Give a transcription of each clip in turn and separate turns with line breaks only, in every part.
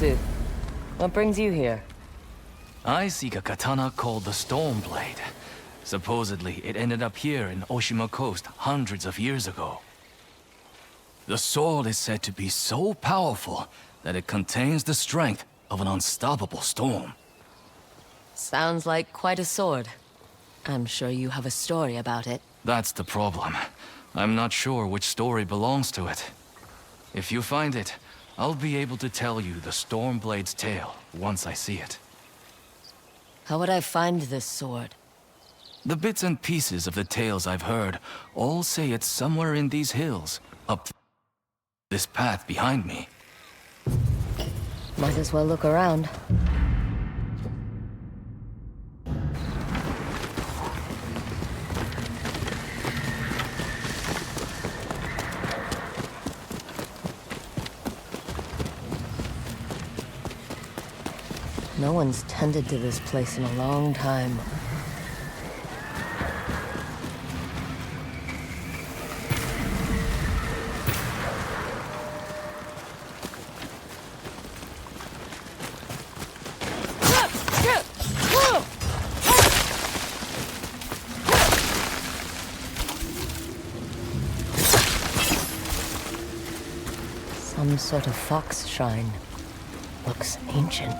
Zenitsu. What brings you here?
I seek a katana called the Storm Blade. Supposedly, it ended up here in Oshima Coast hundreds of years ago. The sword is said to be so powerful that it contains the strength of an unstoppable storm.
Sounds like quite a sword. I'm sure you have a story about it.
That's the problem. I'm not sure which story belongs to it. If you find it, I'll be able to tell you the Storm Blade's tale once I see it.
How would I find this sword?
The bits and pieces of the tales I've heard all say it's somewhere in these hills, up this path behind me.
Might as well look around. No one's tended to this place in a long time. Some sort of fox shrine. Looks ancient.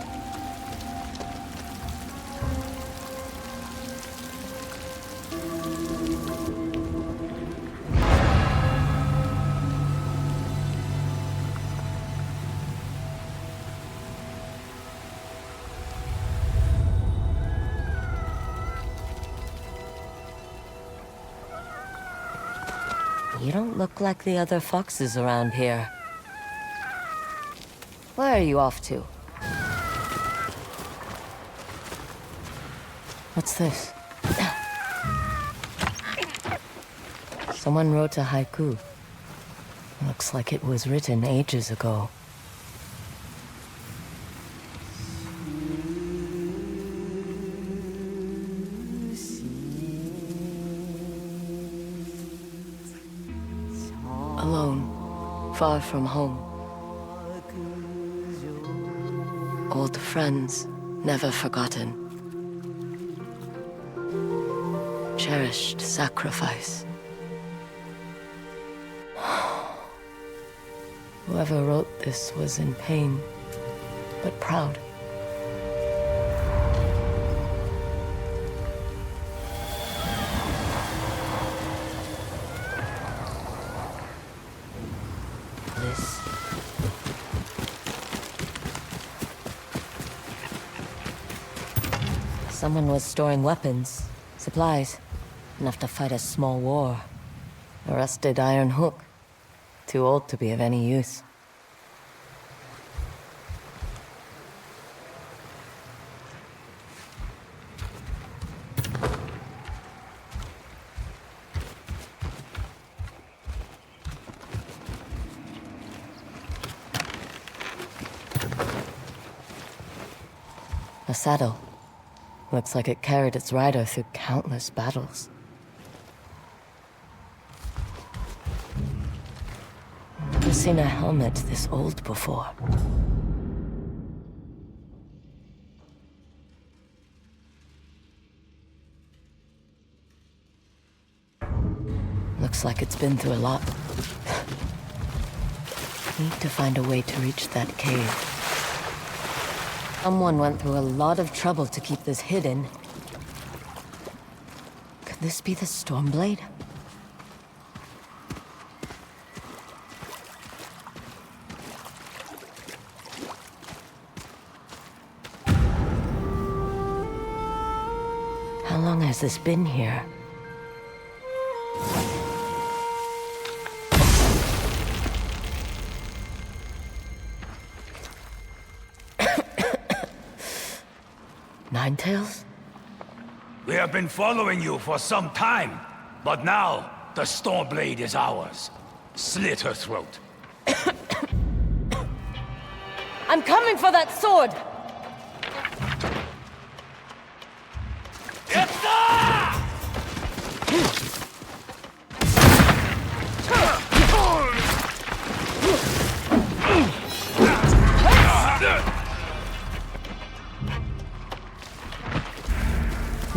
You don't look like the other foxes around here. Where are you off to? What's this? Someone wrote a haiku. Looks like it was written ages ago. Alone, far from home. Old friends, never forgotten. Cherished sacrifice. Whoever wrote this was in pain, but proud. Someone was storing weapons, supplies, enough to fight a small war. A rusted iron hook, too old to be of any use. A saddle. Looks like it carried its rider through countless battles. Never seen a helmet this old before. Looks like it's been through a lot. Need to find a way to reach that cave. Someone went through a lot of trouble to keep this hidden. Could this be the Storm Blade? How long has this been here? Ninetales?
We have been following you for some time, but now the Storm Blade is ours. Slit her throat.
I'm coming for that sword!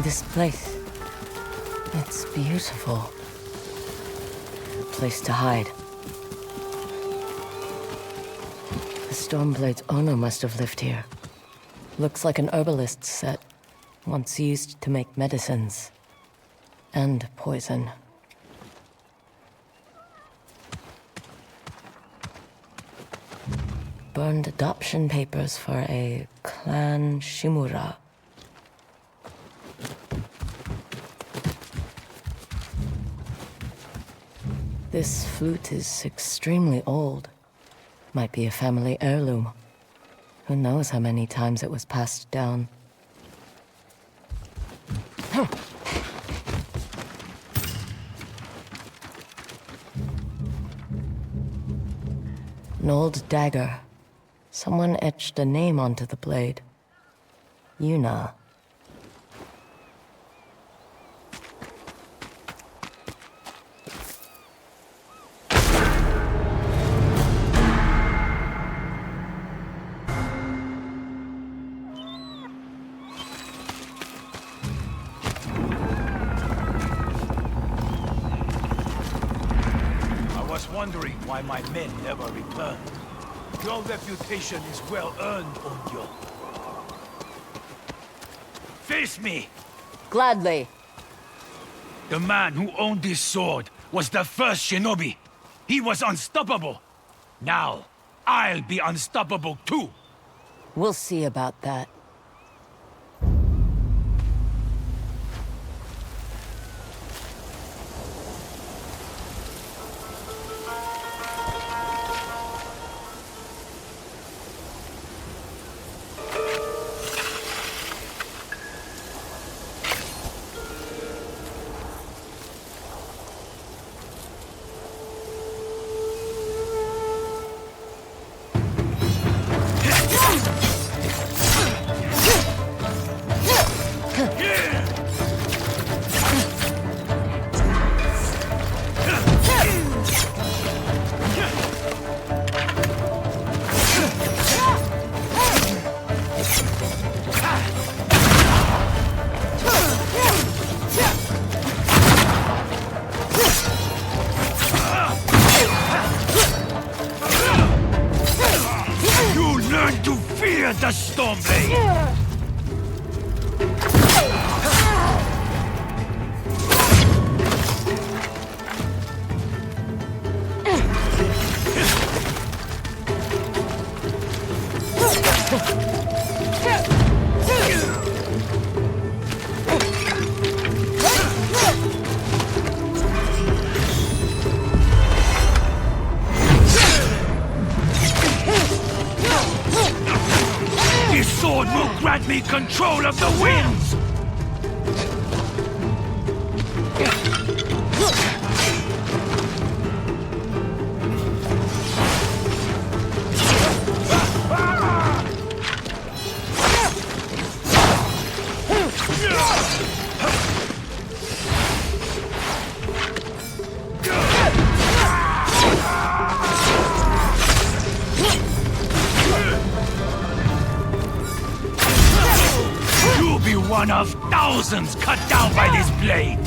This place. It's beautiful. A place to hide. The Stormblade's owner must have lived here. Looks like an herbalist's set, once used to make medicines. And poison. Burned adoption papers for a clan Shimura. This flute is extremely old. Might be a family heirloom. Who knows how many times it was passed down. An old dagger. Someone etched a name onto the blade. Yuna.
I was wondering why my men never returned. Your reputation is well earned, Onyo. Face me!
Gladly.
The man who owned this sword was the first shinobi. He was unstoppable. Now, I'll be unstoppable too.
We'll see about that.
Learn to fear the Storm Blade! This sword will grant me control of the winds! You'll be one of thousands cut down by this blade!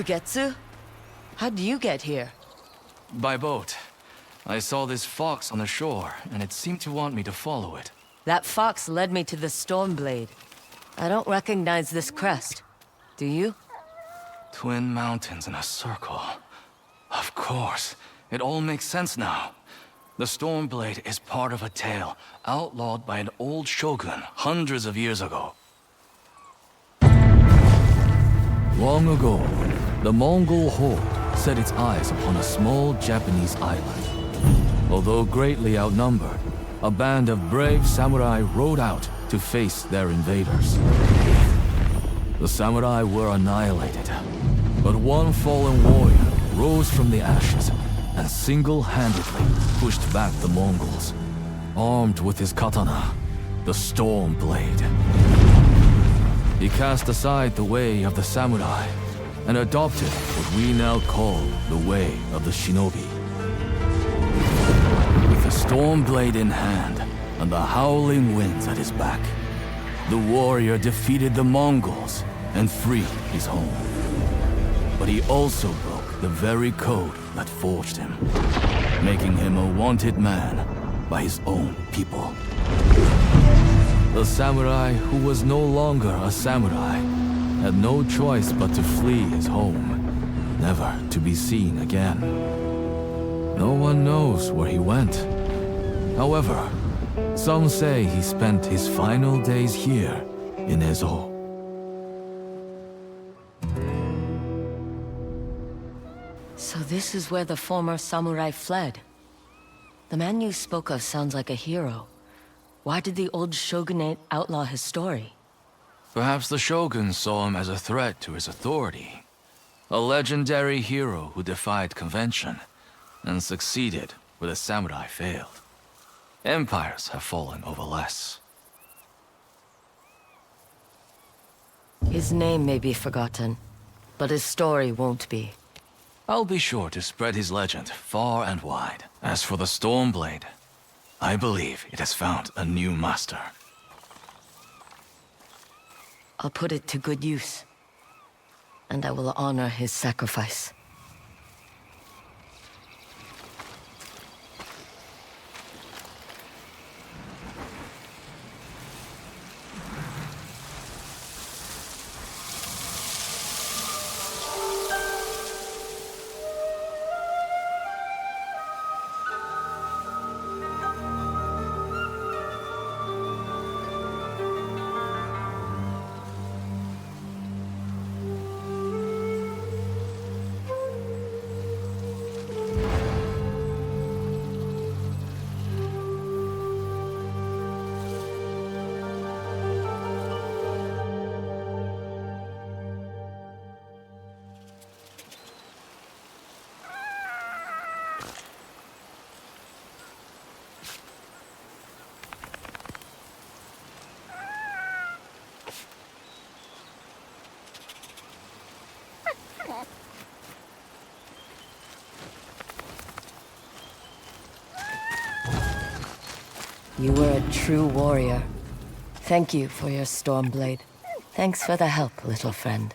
Ugetsu? How'd you get here?
By boat. I saw this fox on the shore, and it seemed to want me to follow it.
That fox led me to the Storm Blade. I don't recognize this crest. Do you?
Twin mountains in a circle. Of course. It all makes sense now. The Storm Blade is part of a tale outlawed by an old shogun hundreds of years ago. Long ago, the Mongol horde set its eyes upon a small Japanese island. Although greatly outnumbered, a band of brave samurai rode out to face their invaders. The samurai were annihilated, but one fallen warrior rose from the ashes and single-handedly pushed back the Mongols, armed with his katana, the Storm Blade. He cast aside the way of the samurai and adopted what we now call the way of the shinobi. With the Storm Blade in hand and the howling winds at his back, the warrior defeated the Mongols and freed his home. But he also broke the very code that forged him, making him a wanted man by his own people. The samurai who was no longer a samurai had no choice but to flee his home, never to be seen again. No one knows where he went. However, some say he spent his final days here in Ezo.
So this is where the former samurai fled. The man you spoke of sounds like a hero. Why did the old shogunate outlaw his story?
Perhaps the shogun saw him as a threat to his authority. A legendary hero who defied convention and succeeded where the samurai failed. Empires have fallen over less.
His name may be forgotten, but his story won't be.
I'll be sure to spread his legend far and wide. As for the Storm Blade, I believe it has found a new master.
I'll put it to good use, and I will honor his sacrifice. You were a true warrior. Thank you for your Storm Blade. Thanks for the help, little friend.